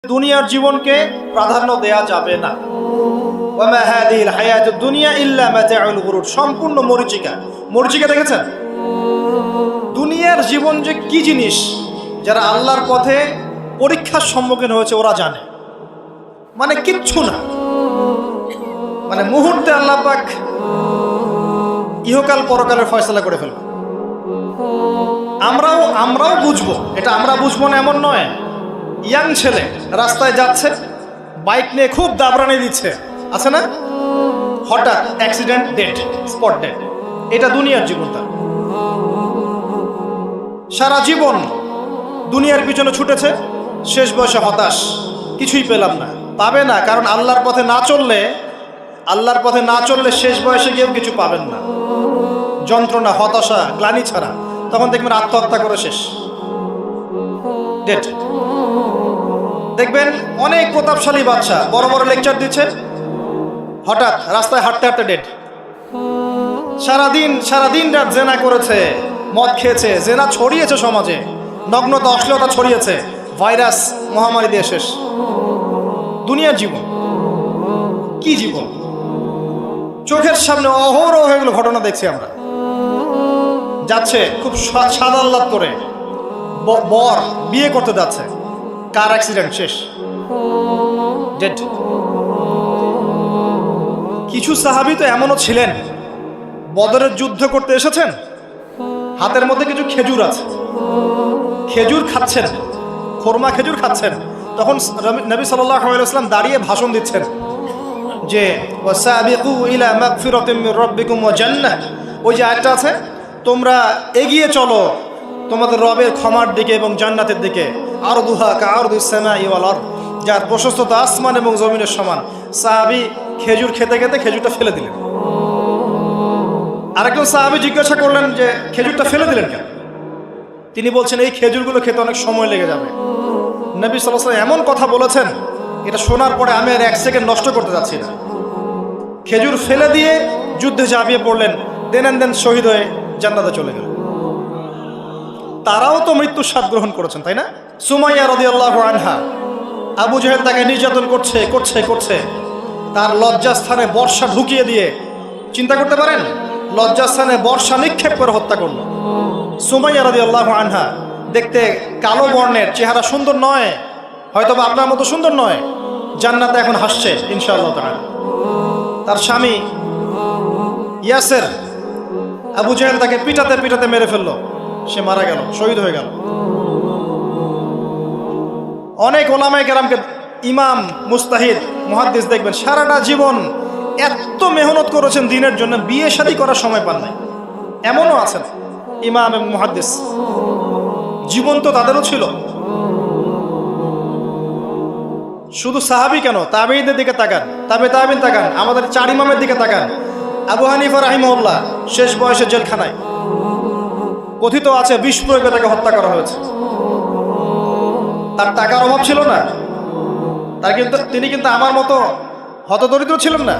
দুনিয়ার জীবনকে প্রাধান্য দেয়া যাবে না। ওয়ামা হাদিহিল হায়াতুদ দুনিয়া ইল্লা মাতাউল গুরুর, সম্পূর্ণ মরীচিকা। মরীচিকা দেখেছেন? দুনিয়ার জীবন যে কি জিনিস, যারা আল্লাহর পথে পরীক্ষার সম্মুখীন হয়েছে ওরা জানে। মানে কিচ্ছু না, মানে মুহূর্তে আল্লাহ পাক ইহকাল পরকালের ফয়সালা করে ফেলবে। আমরাও বুঝবো, এটা আমরা বুঝবো না এমন নয়। ইয়াং ছেলে রাস্তায় যাচ্ছে, বাইক নিয়ে খুব দাবরানি দিচ্ছে, আছে না? হঠাৎ অ্যাক্সিডেন্ট, ডেড, স্পট ডেড। এটা দুনিয়ার জীবনটা। সারা জীবন দুনিয়ার পিছনে ছুটেছে, শেষ বয়সে হতাশ, কিছুই পেলাম না। পাবে না, কারণ আল্লাহর পথে না চললে শেষ বয়সে গিয়েও কিছু পাবেন না। যন্ত্রণা, হতাশা, গ্লানি ছাড়া। তখন দেখবেন আত্মহত্যা করে শেষ, ডেড। দেখবেন অনেক প্রতাপশালী বাচ্চা বড় বড় লেকচার দিচ্ছে, হঠাৎ রাস্তায় হাঁটতে হাঁটতে ডেড। সারাদিন রাত জেনা করেছে, মদ খেয়েছে, জেনা ছড়িয়েছে সমাজে, নগ্নতা, অশ্লীলতা ছড়িয়েছে, ভাইরাস মহামারী দিয়ে শেষ। দুনিয়ার জীবন কি জীবন! চোখের সামনে অহরহ এগুলো ঘটনা দেখছি আমরা। যাচ্ছে খুব সাদা আহ্লাদ করে, বর বিয়ে করতে যাচ্ছে, কার অ্যাক্সিডেন্ট, শেষ, ডেড। কিছু সাহাবী তো এমনও ছিলেন, বদরের যুদ্ধ করতে এসেছেন, হাতের মধ্যে কিছু খেজুর আছে, খেজুর খাচ্ছেন, খোরমা খেজুর খাচ্ছেন। তখন নবী সাল্লাল্লাহু আলাইহি ওয়াসাল্লাম দাঁড়িয়ে ভাষণ দিচ্ছেন যে ওয়াসাবিকু ইলা মাগফিরাতিম মির রাব্বিকুম ওয়া জান্নাহ। ওই যে আয়াতটা আছে, তোমরা এগিয়ে চলো তোমাদের রবের ক্ষমার দিকে এবং জান্নাতের দিকে। আরদুহা কাআরদিস সামাই ওয়াল আরদ, যার প্রশস্ততা আসমান এবং জমিনের সমান। সাহাবী খেজুর খেতে খেতে খেজুরটা ফেলে দিলেন। আরেকজন সাহাবী জিজ্ঞাসা করলেন যে খেজুরটা ফেলে দিলেন কেন? তিনি বলছেন এই খেজুরগুলো খেতে অনেক সময় লেগে যাবে। নবী সাল্লাল্লাহু আলাইহি ওয়াসাল্লাম এমন কথা বলেছেন, এটা শোনার পরে আমি আর এক সেকেন্ড নষ্ট করতে যাচ্ছি না। খেজুর ফেলে দিয়ে যুদ্ধে ঝাঁপিয়ে পড়লেন, দেন শহীদ হয়ে জান্নাতে চলে গেলেন। তারাও তো মৃত্যুর স্বাদ গ্রহণ করেছেন, তাই না? সুমাইয়া রাদিয়াল্লাহু আনহা, আবু জাহেল তাকে নির্যাতন করছে, তার লজ্জাস্থানে বর্ষা ঢুকিয়ে দিয়ে, চিন্তা করতে পারেন, লজ্জাস্থানে বর্ষা নিক্ষেপ করে হত্যা করলো। সুমাইয়া রাদিয়াল্লাহু আনহা দেখতে কালো বর্ণের, চেহারা সুন্দর নয়, হয়তোবা আপনার মতো সুন্দর নয়, জান্নাতে এখন হাসছে ইনশাআল্লাহ তাআলা। তার স্বামী ইয়াসের, আবু জাহেল তাকে পিটাতে মেরে ফেললো, সে মারা গেল, শহীদ হয়ে গেল। অনেক ওলামায়ে কেরামকে, ইমাম, মুস্তাহিদ, মুহাদ্দিস দেখবেন সারাটা জীবন এত মেহনত করেছেন দ্বীনের জন্য, বিয়ে শাদী করার সময় পান নাই। এমনও আছেন ইমাম এবং মুহাদ্দিস, জীবন তো তাদেরও ছিল। শুধু সাহাবী কেন, তাবেঈদের দিকে তাকান, তাবেঈন তাকান, আমাদের 4 ইমামের দিকে তাকান। আবু হানিফা রাহিমাহুল্লাহ শেষ বয়সে জেলখানায়, কথিত আছে বিষ প্রয়োগে তাকে হত্যা করা হয়েছে। তার টাকার অভাব ছিল না, তিনি কিন্তু আমার মতো হতদরিদ্র ছিলেন না।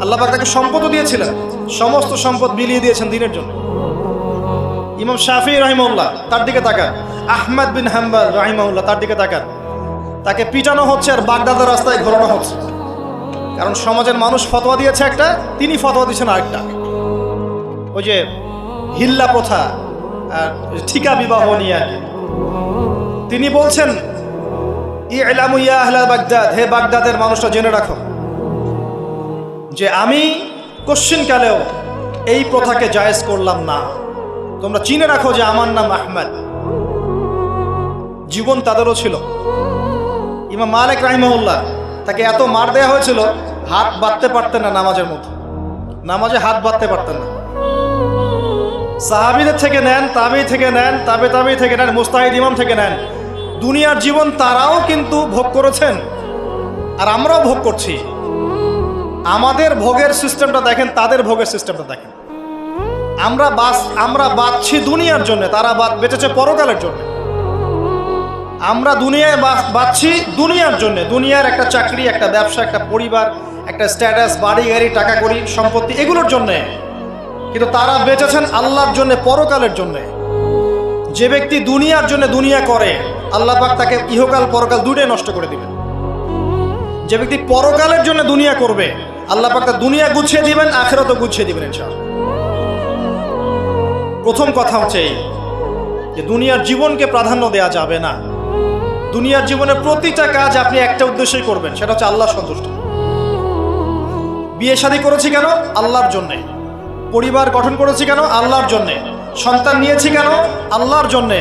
আল্লাহ পাক তাকে সম্পদও দিয়েছিলেন, সমস্ত সম্পদ বিলিয়ে দিয়েছেন দ্বীনের জন্য। ইমাম শাফিঈ রাহিমাহুল্লাহ, তার দিকে তাকান। আহমদ বিন হাম্বল রাহিমাহুল্লাহ, তার দিকে তাকান। তাকে পিটানো হচ্ছে আর বাগদাদের রাস্তায় ঘোরানো হচ্ছে, কারণ সমাজের মানুষ ফতোয়া দিয়েছে একটা, তিনি ফতোয়া দিয়েছেন আরেকটা। ওই যে হিল্লা প্রথা আর ঠিকা বিবাহ নিয়ে তিনি বলছেন, ইলামু ইয়া আহলা বাগদাদ, হে বাগদাদের মানুষরা জেনে রাখো যে আমি কশ্চিনকালেও এই প্রথাকে জায়েজ করলাম না। তোমরা চিনে রাখো যে আমার নাম আহমদ। জীবন তাদেরও ছিল। ইমাম মালিক রাহিমাহুল্লাহ, তাকে এত মার দেয়া হয়েছিল, হাত বাঁধতে পারতেন না নামাজের মতো, নামাজে হাত বাঁধতে পারতেন না। সাহাবীদের থেকে নেন, তাবেঈ থেকে নেন, তাবেঈ থেকে নেন, মুস্তাহিদ ইমাম থেকে নেন, দুনিয়ার জীবন তারাও কিন্তু ভোগ করেছেন, আর আমরাও ভোগ করছি। আমাদের ভোগের সিস্টেমটা দেখেন, তাদের ভোগের সিস্টেমটা দেখেন। আমরা বাঁচছি দুনিয়ার জন্য, তারা বেঁচেছে পরকালের জন্য। আমরা দুনিয়ায় বাঁচছি দুনিয়ার জন্য, দুনিয়ার একটা চাকরি, একটা ব্যবসা, একটা পরিবার, একটা স্ট্যাটাস, বাড়ি গাড়ি, টাকা কড়ি, সম্পত্তি, এগুলোর জন্যে। কিন্তু তারা বেঁচেছেন আল্লাহর জন্য, পরকালের জন্যে। যে ব্যক্তি দুনিয়ার জন্য দুনিয়া করে, আল্লাহ পাক তাকে ইহকাল পরকাল দুটোই নষ্ট করে দিবেন। যে ব্যক্তি পরকালের জন্য দুনিয়া করবে, আল্লাহ পাক তার দুনিয়া গুছিয়ে দিবেন, আখিরাতও গুছিয়ে দিবেন ইনশাআল্লাহ। প্রথম কথা হচ্ছে এই যে দুনিয়ার জীবনকে প্রাধান্য দেওয়া যাবে না। দুনিয়ার জীবনের প্রতিটা কাজ আপনি একটা উদ্দেশ্যেই করবেন, সেটা হচ্ছে আল্লাহ সন্তুষ্ট। বিয়ে শাদী করেছি কেন? আল্লাহর জন্যে। পরিবার গঠন করেছি কেন? আল্লাহর জন্যে। সন্তান নিয়েছি কেন? আল্লাহর জন্যে।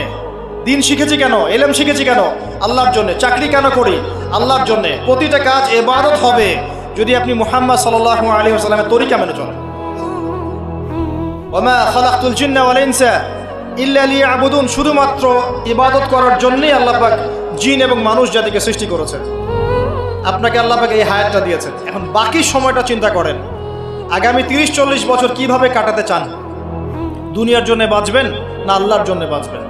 দিন শিখেছি কেন? ইলম শিখেছি কেন? আল্লাহর জন্যে। চাকরি কেন করি? আল্লাহর জন্যে। প্রতিটা কাজ ইবাদত হবে যদি আপনি মুহাম্মদ সাল্লাল্লাহু আলাইহি ওয়াসাল্লামের তরিকা মেনে চলেন। ওয়া মা খালাকতুল জিন্না ওয়াল ইনসা ইল্লা লিয়াবুদুন, শুধুমাত্র ইবাদত করার জন্যই আল্লাহ পাক জিন এবং মানুষ জাতিকে সৃষ্টি করেছেন। আপনাকে আল্লাহ পাক এই হায়াতটা দিয়েছেন। এখন বাকি সময়টা চিন্তা করেন, আগামী 30-40 বছর কিভাবে কাটাতে চান? দুনিয়ার জন্য বাঁচবেন না আল্লাহর জন্য বাঁচবেন?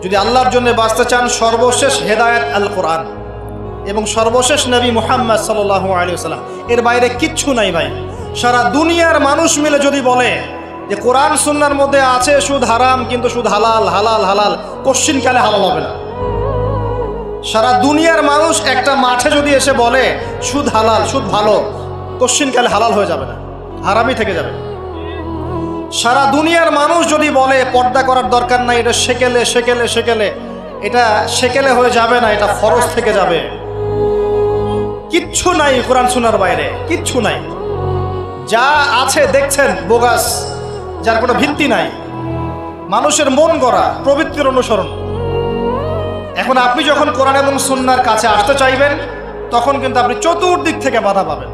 যদি আল্লাহর জন্য বাঁচতে চান, সর্বশেষ হেদায়েত আল কোরআন এবং সর্বশেষ নবী মুহাম্মদ সাল্লাল্লাহু আলাইহি ওয়াসাল্লাম, এর বাইরে কিচ্ছু নাই ভাই। সারা দুনিয়ার মানুষ মিলে যদি বলে যে কোরআন সুন্নাহর মধ্যে আছে সুদ হারাম, কিন্তু সুদ হালাল, হালাল হালাল, কোশ্চিনকালে হালাল হবে না। সারা দুনিয়ার মানুষ একটা মাঠে যদি এসে বলে সুদ হালাল, সুদ ভালো, কোশ্চিনকালে হালাল হয়ে যাবে না, হারামই থেকে যাবে। সারা দুনিয়ার মানুষ যদি বলে পর্দা করার দরকার নাই, এটা সেকেলে সেকেলে সেকেলে, এটা সেকেলে হয়ে যাবে না, এটা ফরজ থেকে যাবে। কিচ্ছু নাই কোরআন সুন্নাহর বাইরে, কিচ্ছু নাই। যা আছে দেখছেন বোগাস, যার কোনো ভিত্তি নাই, মানুষের মন গড়া প্রবৃত্তির অনুসরণ। এখন আপনি যখন কোরআন এবং সুন্নাহর কাছে আসতে চাইবেন, তখন কিন্তু আপনি চতুর্দিক থেকে বাধা পাবেন।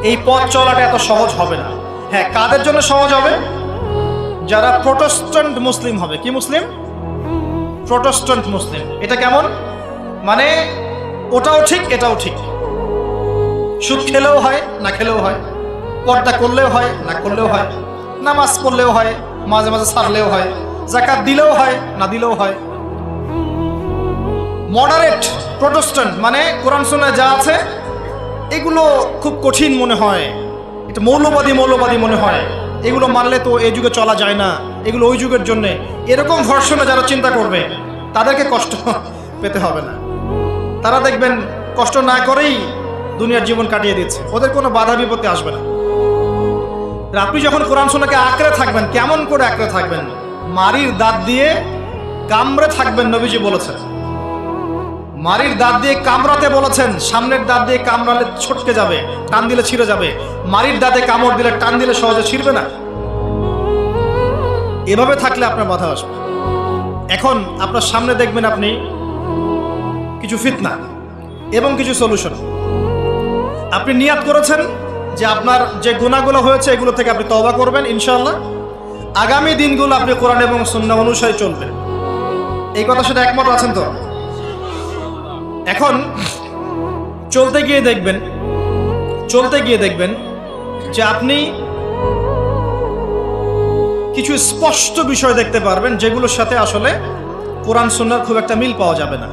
এই পথ চলাটা এত সহজ হবে না। হ্যাঁ, কাদের জন্য সহজ হবে? যারা প্রোটেস্ট্যান্ট মুসলিম হবে। কি মুসলিম? প্রোটেস্ট্যান্ট মুসলিম। এটা কেমন? মানে ওটাও ঠিক এটাও ঠিক, সুদ খেলেও হয় না খেলেও হয়, পর্দা করলেও হয় না করলেও হয়, নামাজ পড়লেও হয়, মাঝে মাঝে ছাড়লেও হয়, যাকাত দিলেও হয় না দিলেও হয়। মডারেট প্রোটেস্ট্যান্ট মানে কোরআন সুন্নাহ যা আছে এগুলো খুব কঠিন মনে হয়, এটা মৌলবাদী মৌলবাদী মনে হয়, এগুলো মানলে তো এই যুগে চলা যায় না, এগুলো ওই যুগের জন্যে, এরকম ভার্সনে যারা চিন্তা করবে তাদেরকে কষ্ট পেতে হবে না। তারা দেখবেন কষ্ট না করেই দুনিয়ার জীবন কাটিয়ে দিচ্ছে, ওদের কোনো বাধা বিপত্তি আসবে না। আপনি যখন কোরআন সুন্নাহকে আঁকড়ে থাকবেন, কেমন করে আঁকড়ে থাকবেন? মারির দাঁত দিয়ে কামড়ে থাকবেন, নবীজি বলেছেন। মারির দাঁত দিয়ে কামড়াতে বলেছেন, সামনের দাঁত দিয়ে কামড়ালে ছটকে যাবে, টান দিলে ছিঁড়ে যাবে। মারির দাঁতে কামড় দিলে, টান দিলে সহজে ছিঁড়বে না। এভাবে থাকলে আপনার বাধা আসবে। এখন আপনার সামনে দেখবেন আপনি কিছু ফিতনা এবং কিছু সলিউশন। আপনি নিয়াত করেছেন যে আপনার যে গুনাহগুলো হয়েছে এগুলো থেকে আপনি তওবা করবেন ইনশাআল্লাহ। আগামী দিনগুলো আপনি কোরআন এবং সুন্নাহ অনুসারে চলবেন। এই কথা সাথে একমত আছেন তো? এখন চলতে গিয়ে দেখবেন যে আপনি কিছু স্পষ্ট বিষয় দেখতে পারবেন যেগুলোর সাথে আসলে কোরআন সুন্নাহর খুব একটা মিল পাওয়া যাবে না।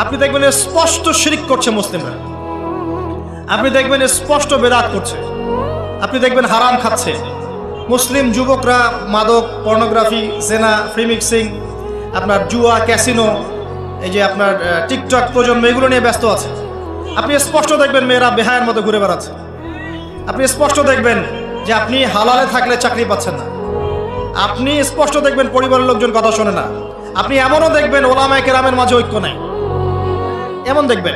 আপনি দেখবেন স্পষ্ট শিরক করছে মুসলিমরা, আপনি দেখবেন স্পষ্ট বেদাত করছে, আপনি দেখবেন হারাম খাচ্ছে। মুসলিম যুবকরা মাদক, পর্নোগ্রাফি, জেনা, ফ্রি মিক্সিং, আপনার জুয়া, ক্যাসিনো, এই যে আপনার টিকটক প্রজন্ম, এগুলো নিয়ে ব্যস্ত আছে। আপনি স্পষ্ট দেখবেন মেয়েরা বেহায়ের মতো ঘুরে বেড়াচ্ছে। আপনি স্পষ্ট দেখবেন যে আপনি হালালে থাকলে চাকরি পাচ্ছেন না। আপনি স্পষ্ট দেখবেন পরিবারের লোকজন কথা শোনে না। আপনি এমনও দেখবেন ওলামায়ে কেরামের মাঝে ঐক্য নাই, এমন দেখবেন।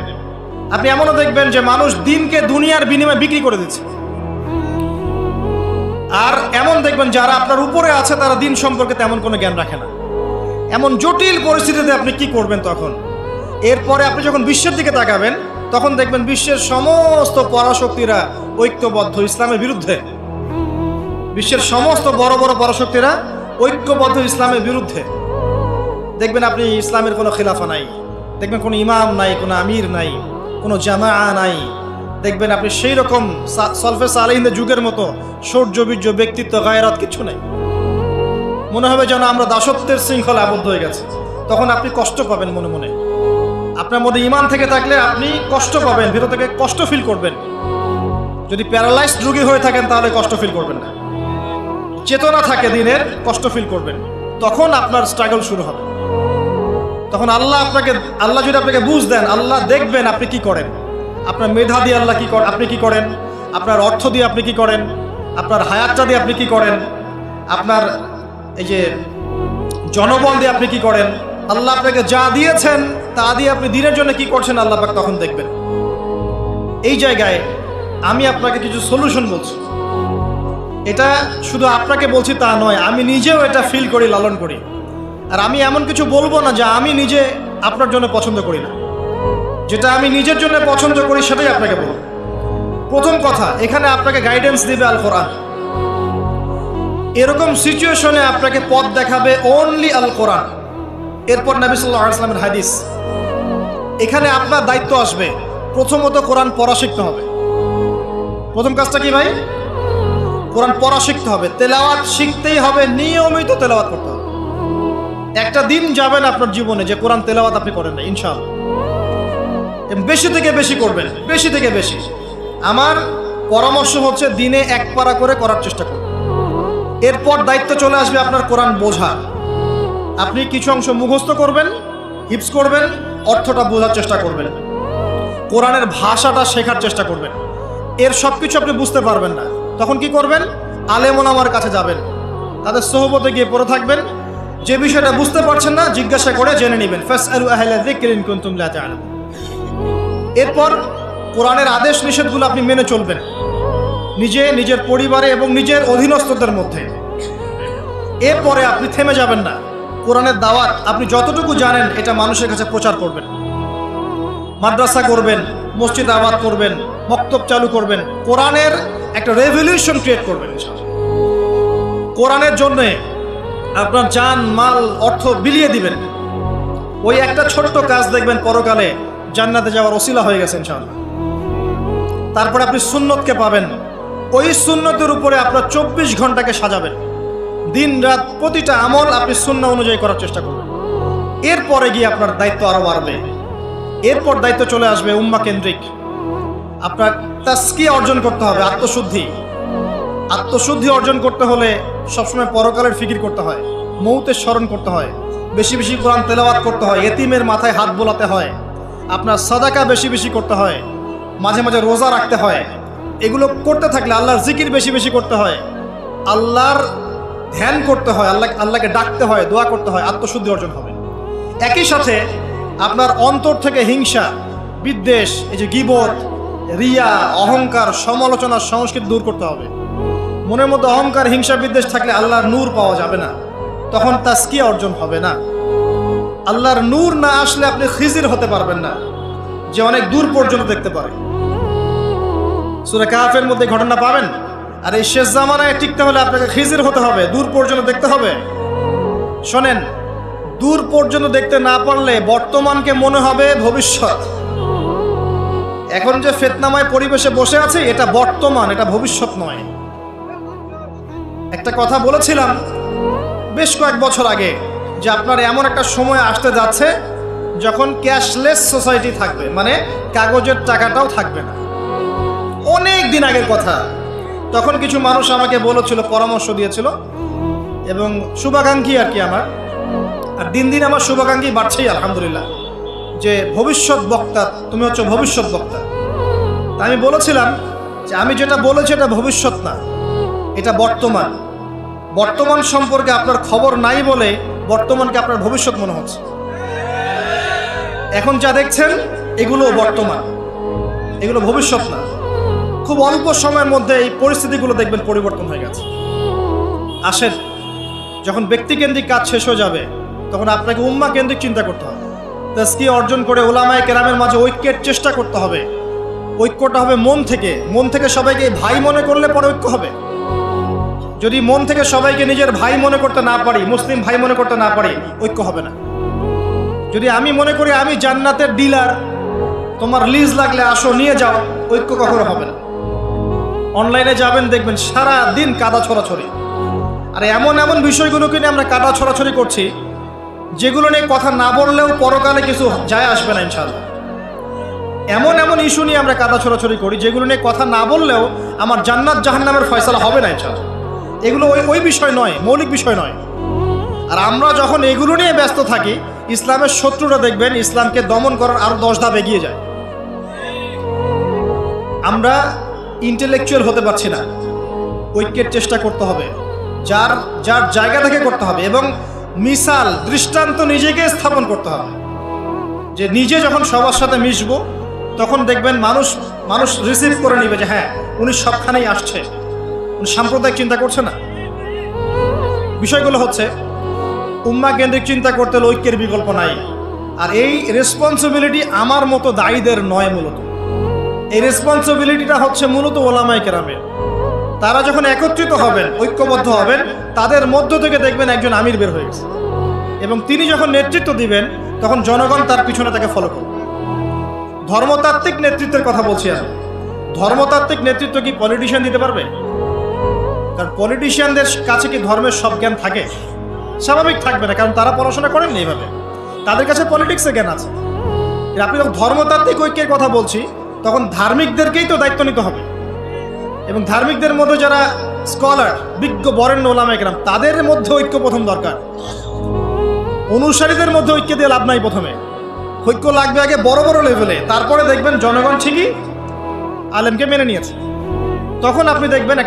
আপনি এমনও দেখবেন যে মানুষ দিনকে দুনিয়ার বিনিময়ে বিক্রি করে দিচ্ছে। আর এমন দেখবেন যারা আপনার উপরে আছে তারা দিন সম্পর্কে তেমন কোনো জ্ঞান রাখে না। এমন জটিল পরিস্থিতিতে আপনি কি করবেন তখন? এরপরে আপনি যখন বিশ্বের দিকে তাকাবেন তখন দেখবেন বিশ্বের সমস্ত পরাশক্তিরা ঐক্যবদ্ধ ইসলামের বিরুদ্ধে। বিশ্বের সমস্ত বড় বড় পরাশক্তিরা ঐক্যবদ্ধ ইসলামের বিরুদ্ধে। দেখবেন আপনি ইসলামের কোনো খিলাফা নাই, দেখবেন কোনো ইমাম নাই, কোনো আমির নাই, কোনো জামাআ নাই। দেখবেন আপনি সেই রকম সলফে সালেহিনদের যুগের মতো শৌর্য, বীর্য, ব্যক্তিত্ব, গায়রাত কিছু নেই। মনে হবে যেন আমরা দাসত্বের শৃঙ্খলা আবদ্ধ হয়ে গেছে। তখন আপনি কষ্ট পাবেন মনে মনে। আপনার মধ্যে ঈমান থেকে থাকলে আপনি কষ্ট পাবেন, ভিতর থেকে কষ্ট ফিল করবেন। যদি প্যারালাইজড রোগী হয়ে থাকেন তাহলে কষ্ট ফিল করবেন না। চেতনা থাকে দিনের, কষ্ট ফিল করবেন। তখন আপনার স্ট্রাগল শুরু হবে। তখন আল্লাহ যদি আপনাকে বুঝ দেন, আল্লাহ দেখবেন আপনি কি করেন। আপনার মেধা দিয়ে আল্লাহ আপনি কি করেন, আপনার অর্থ দিয়ে আপনি কি করেন, আপনার হায়াতটা দিয়ে আপনি কি করেন, আপনার এই যে জনবল দিয়ে আপনি কি করেন, আল্লাহ আপনাকে যা দিয়েছেন তা দিয়ে আপনি দিনের জন্য কি করছেন, আল্লাহ পাক তখন দেখবেন। এই জায়গায় আমি আপনাকে কিছু সলিউশন বলছি। এটা শুধু আপনাকে বলছি তা নয়, আমি নিজেও এটা ফিল করি, লালন করি। আর আমি এমন কিছু বলবো না যা আমি নিজে আপনার জন্য পছন্দ করি না। যেটা আমি নিজের জন্য পছন্দ করি সেটাই আপনাকে বলবো। প্রথম কথা, এখানে আপনাকে গাইডেন্স দিবে আল কোরআন। এরকম সিচুয়েশনে আপনাকে পথ দেখাবে অনলি আল কোরআন। এরপর নবী সাল্লাল্লাহু আলাইহি ওয়াসাল্লামের হাদিস। এখানে আপনার দায়িত্ব আসবে প্রথমত কোরআন পড়া শিখতে হবে। প্রথম কাজটা কি ভাই? কোরআন পড়া শিখতে হবে, তেলাওয়াত শিখতেই হবে, নিয়মিত তেলাওয়াত করতে হবে। একটা দিন যাবেন আপনার জীবনে যে কোরআন তেলাওয়াত আপনি করেন না, ইনশাআল্লাহ। বেশি থেকে বেশি করবেন, বেশি থেকে বেশি। আমার পরামর্শ হচ্ছে দিনে এক পারা করে করার চেষ্টা করুন। এরপর দায়িত্ব চলে আসবে আপনার কোরআন বোঝা। আপনি কিছু অংশ মুখস্থ করবেন, হিফজ করবেন, অর্থটা বোঝার চেষ্টা করবেন, কোরআনের ভাষাটা শেখার চেষ্টা করবেন। এর সব কিছু আপনি বুঝতে পারবেন না, তখন কি করবেন? আলেম ওলামার কাছে যাবেন, তাদের সোহবতে গিয়ে পড়ে থাকবেন। যে বিষয়টা বুঝতে পারছেন না জিজ্ঞাসা করে জেনে নেবেন। ফাসআলু আহলা যিকরি ইন কুনতুম লা তা'লামুন। এরপর কোরআনের আদেশ নিষেধগুলো আপনি মেনে চলবেন, নিজের পরিবারে এবং নিজের অধীনস্থদের মধ্যে। এরপরে আপনি থেমে যাবেন না। কোরআনের দাওয়াত আপনি যতটুকু জানেন এটা মানুষের কাছে প্রচার করবেন। মাদ্রাসা করবেন, মসজিদ আবাদ করবেন, মক্তব চালু করবেন, কোরআনের একটা রেভলিউশন ক্রিয়েট করবেন। কোরআনের জন্যে আপনার জান মাল অর্থ বিলিয়ে দিবেন। ওই একটা ছোট্ট কাজ দেখবেন পরকালে জান্নাতে যাওয়ার ওসিলা হয়ে গেছে ইনশাআল্লাহ। তারপরে আপনি সুন্নতকে পাবেন। ওই সুন্নতের উপরে আপনার 24 ঘন্টাকে সাজাবেন। দিন রাত প্রতিটা আমল আপনি সুন্নাহ অনুযায়ী করার চেষ্টা করবেন। এরপরে গিয়ে আপনার দায়িত্ব আরো বাড়বে। এরপর দায়িত্ব চলে আসবে উম্মাহ কেন্দ্রিক। আপনার তাসকিয়া অর্জন করতে হবে, আত্মশুদ্ধি। আত্মশুদ্ধি অর্জন করতে হলে সবসময় পরকালের ফিকির করতে হয়, মৌতের স্মরণ করতে হয়, বেশি বেশি কোরআন তেলাওয়াত করতে হয়, এতিমের মাথায় হাত বোলাতে হয়, আপনার সাদাকা বেশি বেশি করতে হয়, মাঝে মাঝে রোজা রাখতে হয়। এগুলো করতে থাকলে আল্লাহর জিকির বেশি বেশি করতে হয়, আল্লাহর ধ্যান করতে হয়, আল্লাহকে ডাকতে হয়, দোয়া করতে হয়, আত্মশুদ্ধি অর্জন হবে। একই সাথে আপনার অন্তর থেকে হিংসা, বিদ্বেষ, এই যে গীবত, রিয়া, অহংকার, সমালোচনা, সংস্কৃতি দূর করতে হবে। মনের মধ্যে অহংকার, হিংসা, বিদ্বেষ থাকলে আল্লাহর নূর পাওয়া যাবে না, তখন তাসকিয়া অর্জন হবে না। আল্লাহর নূর না আসলে আপনি খিজির হতে পারবেন না, যে অনেক দূর পর্যন্ত দেখতে পারে। সূরা কাহফের মধ্যে ঘটনা পাবেন। আর এই শেষ জামানায় টিকতে হলে আপনাকে খিজির হতে হবে, দূর পর্যন্ত দেখতে হবে। শোনেন, দূর পর্যন্ত দেখতে না পারলে বর্তমানকে মনে হবে ভবিষ্যৎ। এখন যে ফিতনাময় পরিবেশে বসে আছে এটা বর্তমান, এটা ভবিষ্যৎ নয়। একটা কথা বলেছিলাম বেশ কয়েক বছর আগে যে আপনার এমন একটা সময় আসতে যাচ্ছে যখন ক্যাশলেস সোসাইটি থাকবে, মানে কাগজের টাকাটাও থাকবে না। অনেক দিন আগের কথা। তখন কিছু মানুষ আমাকে বলেছিল, পরামর্শ দিয়েছিল এবং শুভাকাঙ্ক্ষী আর কি আমার। আর দিন দিন আমার শুভাকাঙ্ক্ষী বাড়ছেই আলহামদুলিল্লাহ, যে ভবিষ্যৎ বক্তা, তুমি হচ্ছে ভবিষ্যৎ বক্তা। তা আমি বলেছিলাম যে আমি যেটা বলেছি এটা ভবিষ্যৎ না, এটা বর্তমান। বর্তমান সম্পর্কে আপনার খবর নাই বলে বর্তমানকে আপনার ভবিষ্যৎ মনে হচ্ছে। এখন যা দেখছেন এগুলো বর্তমান, এগুলো ভবিষ্যৎ না। খুব অল্প সময়ের মধ্যে এই পরিস্থিতিগুলো দেখবেন পরিবর্তন হয়ে গেছে। আসেন, যখন ব্যক্তিকেন্দ্রিক কাজ শেষ হয়ে যাবে তখন আপনাকে উম্মাহ কেন্দ্রিক চিন্তা করতে হবে। তাসকিয়া অর্জন করে উলামায়ে কেরামের মাঝে ঐক্যের চেষ্টা করতে হবে। ঐক্যটা হবে মন থেকে। মন থেকে সবাইকে ভাই মনে করলে পরে ঐক্য হবে। যদি মন থেকে সবাইকে নিজের ভাই মনে করতে না পারি, মুসলিম ভাই মনে করতে না পারি, ঐক্য হবে না। যদি আমি মনে করি আমি জান্নাতের ডিলার, তোমার লিজ লাগলে আসো নিয়ে যাও, ঐক্য কখনো হবে না। অনলাইনে যাবেন দেখবেন সারা দিন কাদা ছড়াছড়ি। আর এমন এমন বিষয়গুলোকে নিয়ে আমরা কাদা ছড়াছড়ি করছি যেগুলো নিয়ে কথা না বললেও পরকালে কিছু যায় আসবে না ইনশাআল্লাহ। এমন এমন ইস্যু নিয়ে আমরা কাদা ছড়াছড়ি করি যেগুলো নিয়ে কথা না বললেও আমার জান্নাত জাহান্নামের ফয়সালা হবে না ইনশাআল্লাহ। এগুলো ওই বিষয় নয়, মৌলিক বিষয় নয়। আর আমরা যখন এগুলো নিয়ে ব্যস্ত থাকি, ইসলামের শত্রুরা দেখবেন ইসলামকে দমন করার আরো 10 ধাপ এগিয়ে যায়। আমরা ইন্টেলেকচুয়াল হতে পারছি না, ঐক্যের চেষ্টা করতে হবে, যার যার জায়গা থেকে করতে হবে, এবং মিসাল দৃষ্টান্ত নিজেকে স্থাপন করতে হবে যে নিজে যখন সবার সাথে মিশবো তখন দেখবেন মানুষ রিসিভ করে নিবে যে হ্যাঁ উনি সবখানেই আসছে, উনি সাম্প্রদায়িক চিন্তা করছে না। বিষয়গুলো হচ্ছে উম্মা কেন্দ্রিক চিন্তা করতে হলে ঐক্যের বিকল্প নাই। আর এই রেসপন্সিবিলিটি আমার মতো দায়ীদের নয়, মূলত এই রেসপন্সিবিলিটিটা হচ্ছে মূলত ওলামায়ে কেরামের। তারা যখন একত্রিত হবেন, ঐক্যবদ্ধ হবেন, তাদের মধ্য থেকে দেখবেন একজন আমির বের হয়ে গেছে, এবং তিনি যখন নেতৃত্ব দিবেন তখন জনগণ তার পিছনে তাকে ফলো করবে। ধর্মতাত্ত্বিক নেতৃত্বের কথা বলছি আমি। ধর্মতাত্ত্বিক নেতৃত্ব কি পলিটিশিয়ান দিতে পারবে? কারণ পলিটিশিয়ানদের কাছে কি ধর্মের সব জ্ঞান থাকে? স্বাভাবিক থাকবে না, কারণ তারা পড়াশোনা করেননি এইভাবে, তাদের কাছে পলিটিক্সের জ্ঞান আছে। আপনি যখন ধর্মতাত্ত্বিক ঐক্যের কথা বলছি তখন ধার্মিকদেরকেই তো দায়িত্ব নিতে হবে, এবং ধার্মিকদের মধ্যে যারা স্কলার, বিজ্ঞ বরেণ্য ওলামায়ে কেরাম, তাদের মধ্যে ঐক্য প্রথম দরকার। অনুসারীদের মধ্যে ঐক্য দিয়ে লাভ নাই। প্রথমে ঐক্য লাগবে আগে বড় বড় লেভেলে, তারপরে দেখবেন জনগণ ঠিকই আলেমকে মেনে নিয়েছে, তখন আপনি দেখবেন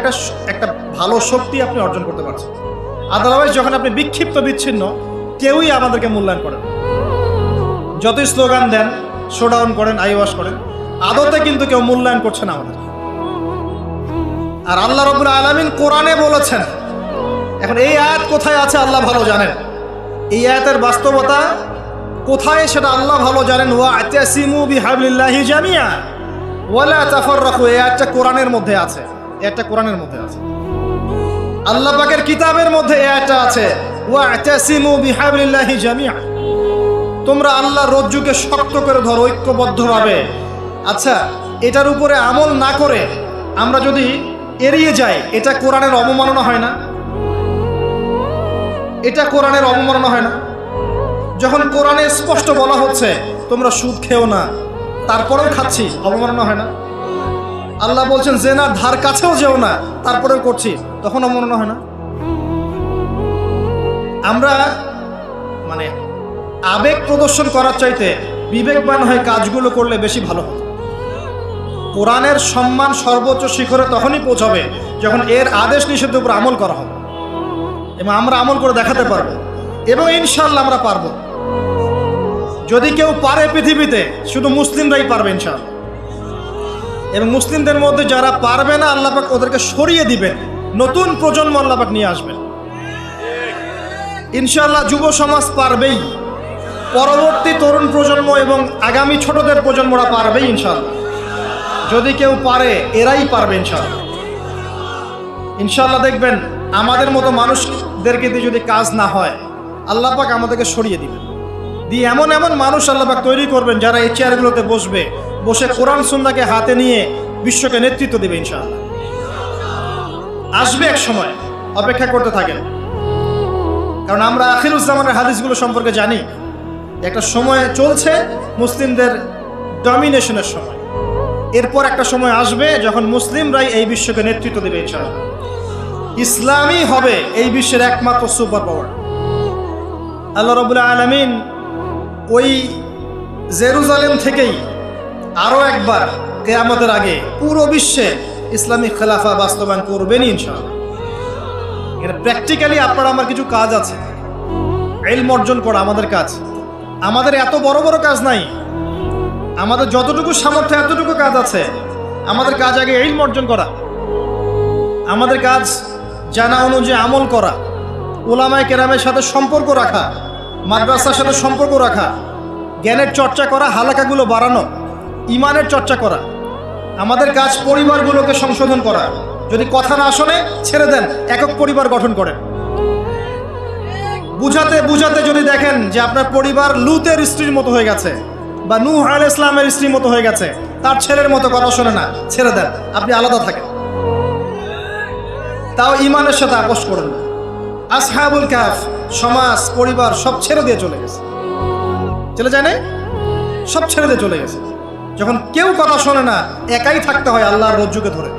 একটা ভালো শক্তি আপনি অর্জন করতে পারছেন। আদারওয়াইজ যখন আপনি বিক্ষিপ্ত বিচ্ছিন্ন, কেউই আমাদেরকে মূল্যায়ন করেন, যতই স্লোগান দেন, শোডাউন করেন, আইওয়াশ করেন, আদতে কিন্তু কেউ মূল্যায়ন করছে না আমাদের। আর আল্লাহ রাব্বুল আলামিন কোরআনে বলেছেন, এখন এই আয়াত কোথায় আছে আল্লাহ ভালো জানেন, এই আয়াতের বাস্তবতা কোথায় সেটা আল্লাহ ভালো জানেন। ওয়া'তাসিমু বিহাবলিল্লাহি জামিআ ওয়ালা তাফাররাকু, এই আয়াতটা কোরআনের মধ্যে আছে, এটা কোরআনের মধ্যে আছে, আল্লাহ পাকের কিতাবের মধ্যে এই আয়াতটা আছে, ওয়া'তাসিমু বিহাবলিল্লাহি জামিআ, তোমরা আল্লাহর রজ্জুকে শক্ত করে ধরো ঐক্যবদ্ধভাবে। আচ্ছা, এটার উপরে আমল না করে আমরা যদি এড়িয়ে যাই, এটা কোরআনের অবমাননা হয় না? এটা কোরআনের অবমাননা হয় না? যখন কোরআনে স্পষ্ট বলা হচ্ছে তোমরা সুদ খেও না, তারপরেও খাচ্ছি, অবমাননা হয় না? আল্লাহ বলছেন জেনার ধার কাছেও যেও না, তারপরেও করছি, তখন অবমাননা হয় না? আমরা মানে আবেগ প্রদর্শন করার চাইতে বিবেকবান হয়ে কাজগুলো করলে বেশি ভালো হতো। কোরআনের সম্মান সর্বোচ্চ শিখরে তখনই পৌঁছাবে যখন এর আদেশ নিষেধের উপর আমল করা হবে, এবং আমরা আমল করে দেখাতে পারবো, এবং ইনশাআল্লাহ আমরা পারবো। যদি কেউ পারে পৃথিবীতে, শুধু মুসলিমরাই পারবে ইনশাআল্লাহ। এবং মুসলিমদের মধ্যে যারা পারবে না, আল্লাহ পাক ওদেরকে সরিয়ে দিবেন, নতুন প্রজন্ম আল্লাহ পাক নিয়ে আসবেন ইনশাআল্লাহ। যুব সমাজ পারবেই, পরবর্তী তরুণ প্রজন্ম এবং আগামী ছোটদের প্রজন্মরা পারবেই ইনশাআল্লাহ। যদি কেউ পারে, এরাই পারবে ইনশাআল্লাহ। ইনশাআল্লাহ দেখবেন আমাদের মতো মানুষদেরকে দিয়ে যদি কাজ না হয়, আল্লাহ পাক আমাদেরকে সরিয়ে দিবেন, দিয়ে এমন এমন মানুষ আল্লাহ পাক তৈরি করবেন যারা এই চেয়ারগুলোতে বসে কোরআন সুন্নাহকে হাতে নিয়ে বিশ্বকে নেতৃত্ব দেবে ইনশাআল্লাহ। আসবে এক সময়, অপেক্ষা করতে থাকেন, কারণ আমরা আখিরুজ্জামানের হাদিসগুলো সম্পর্কে জানি। একটা সময় চলছে মুসলিমদের ডমিনেশনের সময়, এরপর একটা সময় আসবে যখন মুসলিমরাই এই বিশ্বকে নেতৃত্ব দেবে ইনশাআল্লাহ। ইসলামই হবে এই বিশ্বের একমাত্র সুপার পাওয়ার। আল্লাহ রাব্বুল আলামিন ওই জেরুজালেম থেকেই আরও একবার কিয়ামতের আগে পুরো বিশ্বে ইসলামিক খেলাফা বাস্তবায়ন করবেনই ইনশাআল্লাহ। এটা প্র্যাকটিক্যালি আপনার আমার কিছু কাজ আছে, ইলম অর্জন করা আমাদের কাজ। আমাদের এত বড় বড় কাজ নাই, আমাদের যতটুকু সামর্থ্য এতটুকু কাজ আছে। আমাদের কাজ আগে ইলম অর্জন করা, আমাদের কাজ জানা অনুযায়ী আমল করা, উলামায়ে কেরামের সাথে সম্পর্ক রাখা, মাদ্রাসার সাথে সম্পর্ক রাখা, জ্ঞানের চর্চা করা, হালাকাগুলো বাড়ানো, ইমানের চর্চা করা। আমাদের কাজ পরিবারগুলোকে সংশোধন করা। যদি কথা না শোনে ছেড়ে দেন, একক পরিবার গঠন করেন। বুঝাতে বুঝাতে যদি দেখেন যে আপনার পরিবার লুতের স্ত্রীর মতো হয়ে গেছে, বা নূহ আলাইহিস সালামের স্ত্রীর মতো হয়ে গেছে, তার ছেলের মতো কথা শোনে না, ছেড়ে দেন, আপনি আলাদা থাকেন। তাও ইমানের সাথে আপোষ করেন। আসহাবুল কাহফ সমাজ, পরিবার সব ছেড়ে দিয়ে চলে গেছে, চলে যায় না? সব ছেড়ে দিয়ে চলে গেছে। যখন কেউ কথা শোনে না, একাই থাকতে হয় আল্লাহর রজ্জুকে ধরে।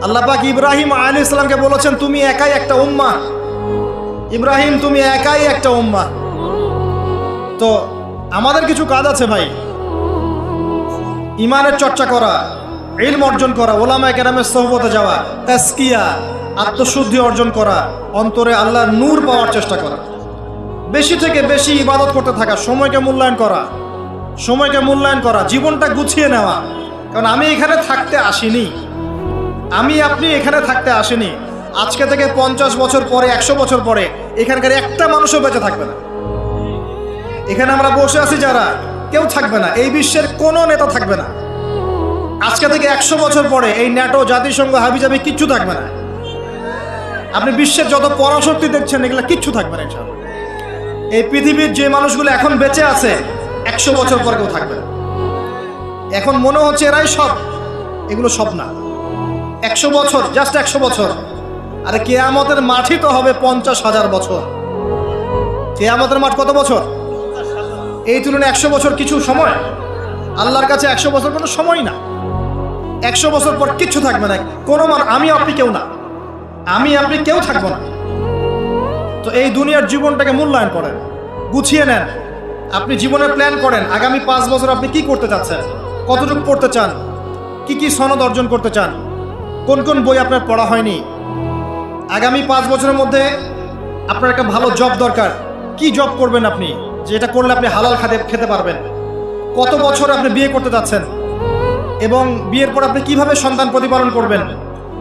আল্লাহ পাক ইব্রাহিম আলাইহিস সালামকে বলেছেন, তুমি একাই একটা উম্মাহ, ইব্রাহিম তুমি একাই একটা উম্মাহ। তো আমাদের কিছু কাজ আছে ভাই, ইমানের চর্চা করা, ইলম অর্জন করা, ওলামায়ে কেরামের সোহবতে যাওয়া, তাজকিয়া, আত্মশুদ্ধি অর্জন করা, অন্তরে আল্লাহর নূর পাওয়ার চেষ্টা করা, বেশি থেকে বেশি ইবাদত করতে থাকা, সময়কে মূল্যায়ন করা, জীবনটা গুছিয়ে নেওয়া। কারণ আমি এখানে থাকতে আসিনি, আপনি এখানে থাকতে আসেনি। আজকে থেকে 50 বছর পরে, 100 বছর পরে এখানকার একটা মানুষও বেঁচে থাকবে না। এখানে আমরা বসে আছি যারা, কেউ থাকবে না, এই বিশ্বের কোনো নেতা থাকবে না। আজকে থেকে 100 বছর পরে এই ন্যাটো, জাতিসংঘ, হাবিজাবি কিচ্ছু থাকবে না। আপনি বিশ্বের যত পরাশক্তি দেখছেন এগুলো কিচ্ছু থাকবে না ইনশাআল্লাহ। এই পৃথিবীর যে মানুষগুলো এখন বেঁচে আছে 100 বছর পর কেউ থাকবে না। এখন মনে হচ্ছে এরাই সব, এগুলো সব না। 100 বছর, জাস্ট 100 বছর। আরে কিয়ামতের মাঠই তো হবে 50,000 বছর। কিয়ামতের মাঠ কত বছর? এই তুলনায় 100 বছর কিছু সময়? আল্লাহর কাছে 100 বছর কোনো সময় না। 100 বছর পর কিচ্ছু থাকবে না, কোনো আমি আপনি কেউ না, কেউ থাকবো না। তো এই দুনিয়ার জীবনটাকে মূল্যায়ন করেন, গুছিয়ে নেন। আপনি জীবনের প্ল্যান করেন, আগামী 5 বছর আপনি কি করতে চাচ্ছেন, কতটুকু পড়তে চান, কি সনদ অর্জন করতে চান, কোন কোন বই আপনার পড়া হয়নি। আগামী 5 বছরের মধ্যে আপনার একটা ভালো জব দরকার। কি জব করবেন আপনি, যেটা করলে আপনি হালাল খেতে পারবেন। কত বছর আপনি বিয়ে করতে যাচ্ছেন এবং বিয়ের পর আপনি কিভাবে সন্তান প্রতিপালন করবেন।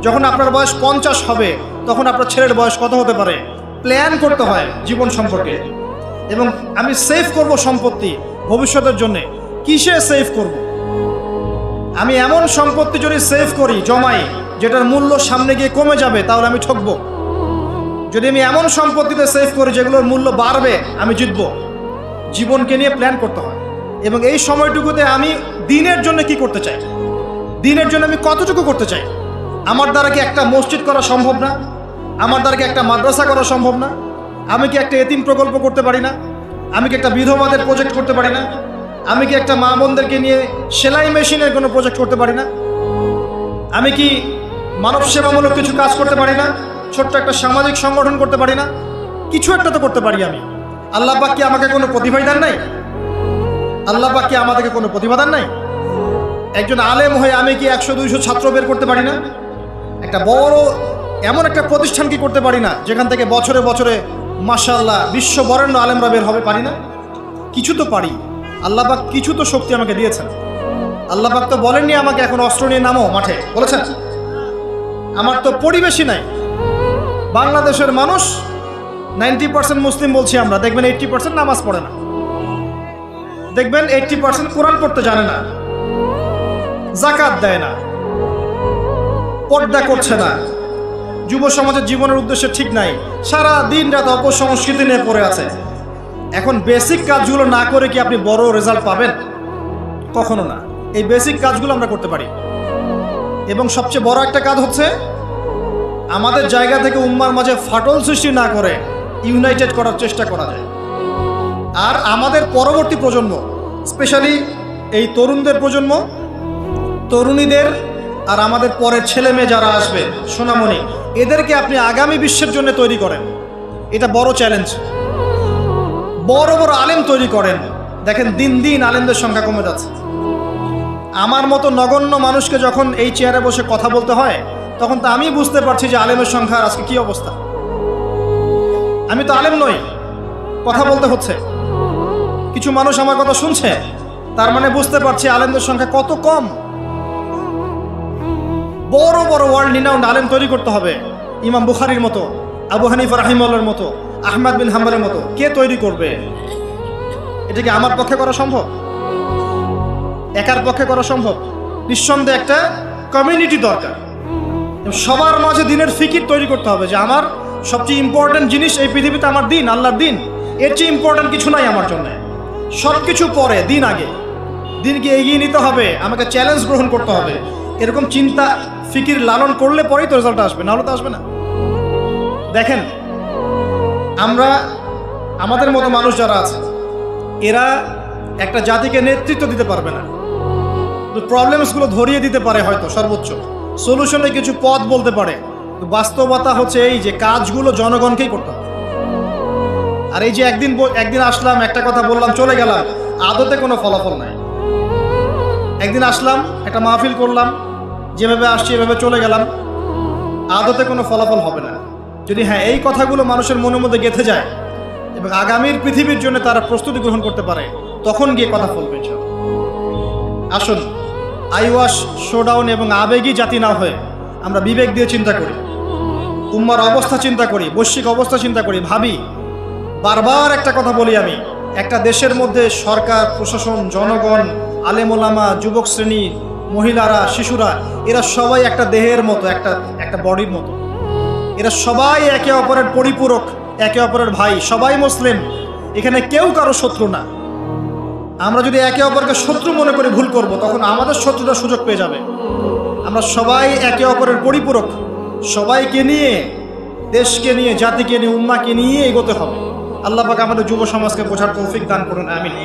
যখন আপনার বয়স 50 হবে তখন আপনার ছেলের বয়স কত হতে পারে, প্ল্যান করতে হয় জীবন সম্পর্কে। এবং আমি সেভ করব সম্পত্তি ভবিষ্যতের জন্যে, কিসে সেভ করব? আমি এমন সম্পত্তি যদি সেভ করি, জমাই, যেটার মূল্য সামনে গিয়ে কমে যাবে, তাহলে আমি ঠকবো। যদি আমি এমন সম্পত্তিতে সেভ করি যেগুলোর মূল্য বাড়বে, আমি জিতবো। জীবনকে নিয়ে প্ল্যান করতে হয়। এবং এই সময়টুকুতে আমি দিনের জন্য কি করতে চাই, দিনের জন্য আমি কতটুকু করতে চাই। আমার দ্বারা কি একটা মসজিদ করা সম্ভব না? আমার দ্বারা কি একটা মাদ্রাসা করা সম্ভব না? আমি কি একটা এতিম প্রকল্প করতে পারি না? আমি কি একটা বিধবাদের প্রজেক্ট করতে পারি না? আমি কি একটা মা বোনদেরকে নিয়ে সেলাই মেশিনের কোনো প্রজেক্ট করতে পারি না? আমি কি মানব সেবামূলক কিছু কাজ করতে পারি না? ছোট্ট একটা সামাজিক সংগঠন করতে পারি না? কিছু একটা তো করতে পারি আমি। আল্লাহ পাক কি আমাকে কোনো প্রতিভা দেন নাই? আল্লাহ পাক কি আমাদেরকে কোনো প্রতিভা দেন নাই? একজন আলেম হয়ে আমি কি 100-200 ছাত্র বের করতে পারি না? একটা বড় এমন একটা প্রতিষ্ঠান কি করতে পারি না যেখান থেকে বছরে বছরে মাশাআল্লাহ বিশ্ব বরেণ্য আলেমরা বের হবে? পারি না? কিছু তো পারি। আল্লাহ পাক কিছু তো শক্তি আমাকে দিয়েছেন। আল্লাহ পাক তো বলেননি আমাকে এখন অস্ত্র নিয়ে নামো মাঠে, বলেছেন? আমার তো পরিবেশই নাই। বাংলাদেশের মানুষ 90% মুসলিম বলছি আমরা, দেখবেন 80% নামাজ পড়ে না, দেখবেন 80% কোরআন পড়তে জানে না, যাকাত দেয় না, পর্দা করছে না, যুব সমাজের জীবনের উদ্দেশ্য ঠিক নাই, সারা দিন রাত অপসংস্কৃতি নিয়ে পড়ে আছে। এখন বেসিক কাজগুলো না করে কি আপনি বড় রেজাল্ট পাবেন? কখনো না। এই বেসিক কাজগুলো আমরা করতে পারি। এবং সবচেয়ে বড় একটা কাজ হচ্ছে আমাদের জায়গা থেকে উম্মার মাঝে ফাটল সৃষ্টি না করে ইউনাইটেড করার চেষ্টা করা যায়। আর আমাদের পরবর্তী প্রজন্ম, স্পেশালি এই তরুণদের প্রজন্ম, তরুণীদের আর আমাদের পরের ছেলে মেয়ে যারা আসবে, সোনামণি, এদেরকে আপনি আগামী বিশ্বের জন্য তৈরি করেন। এটা বড় চ্যালেঞ্জ। বড় বড় আলেম তৈরি করেন। দেখেন দিন দিন আলেমদের সংখ্যা কমে যাচ্ছে। আমার মতো নগণ্য মানুষকে যখন এই চেয়ারে বসে কথা বলতে হয়, তখন তো আমি বুঝতে পারছি যে আলেমের সংখ্যার আজকে কি অবস্থা। আমি তো আলেম নই, কথা বলতে হচ্ছে। কিছু মানুষ আমার কথা শুনছে, তার মানে বুঝতে পারছি আলেমদের সংখ্যা কত কম। বড় বড় ওয়ার্ল্ড রিনাউন্ড আলেম তৈরি করতে হবে। ইমাম বুখারীর মতো, আবু হানিফা রাহিমাহুল্লাহর মতো, আহমদ বিন হাম্বলের মতো কে তৈরি করবে? এটা কি আমার পক্ষে করা সম্ভব? একার পক্ষে করা সম্ভব? নিঃসন্দেহে একটা কমিউনিটি দরকার। সবার মাঝে দিনের ফিকির তৈরি করতে হবে যে আমার সবচেয়ে ইম্পর্টেন্ট জিনিস এই পৃথিবীতে আমার দিন, আল্লাহর দিন। এর চেয়ে ইম্পর্টেন্ট কিছু নাই আমার জন্য। সব কিছু পরে, দিন আগে। দিনকে এগিয়ে নিতে হবে, আমাকে চ্যালেঞ্জ গ্রহণ করতে হবে। এরকম চিন্তা ফিকির লালন করলে পরেই তো রেজাল্ট আসবে, নাহলে তো আসবে না। দেখেন, আমরা আমাদের মতো মানুষ যারা আছে, এরা একটা জাতিকে নেতৃত্ব দিতে পারবে না। প্রবলেমসগুলো ধরিয়ে দিতে পারে হয়তো, সর্বোচ্চ সলিউশনে কিছু পথ বলতে পারে। বাস্তবতা হচ্ছে এই যে কাজগুলো জনগণকেই করতে হবে। আর এই যে একদিন আসলাম, একটা কথা বললাম, চলে গেলাম, আদতে কোনো ফলাফল নাই। একদিন আসলাম, একটা মাহফিল করলাম, যেভাবে আসছি এভাবে চলে গেলাম, আদতে কোনো ফলাফল হবে না। যদি হ্যাঁ এই কথাগুলো মানুষের মনের মধ্যে গেঁথে যায় এবং আগামীর পৃথিবীর জন্য তারা প্রস্তুতি গ্রহণ করতে পারে, তখন গিয়ে কথা বলবে। আসুন, আইওয়াশ, শোডাউন এবং আবেগী জাতি না হয়ে আমরা বিবেক দিয়ে চিন্তা করি, উম্মার অবস্থা চিন্তা করি, বৈশ্বিক অবস্থা চিন্তা করি, ভাবি। বারবার একটা কথা বলি আমি, একটা দেশের মধ্যে সরকার, প্রশাসন, জনগণ, আলেম ওলামা, যুবক শ্রেণী, মহিলারা, শিশুরা, এরা সবাই একটা দেহের মতো, একটা বডির মতো। এরা সবাই একে অপরের পরিপূরক, একে অপরের ভাই, সবাই মুসলিম। এখানে কেউ কারো শত্রু না। আমরা যদি একে অপরকে শত্রু মনে করে ভুল করব, তখন আমাদের শত্রুরা সুযোগ পেয়ে যাবে। আমরা সবাই একে অপরের পরিপূরক, সবাইকে নিয়ে, দেশকে নিয়ে, জাতিকে নিয়ে, উম্মাকে নিয়ে এগোতে হবে। আল্লাহ পাক আমাদের যুব সমাজকে বোঝার তৌফিক দান করুন, আমিন।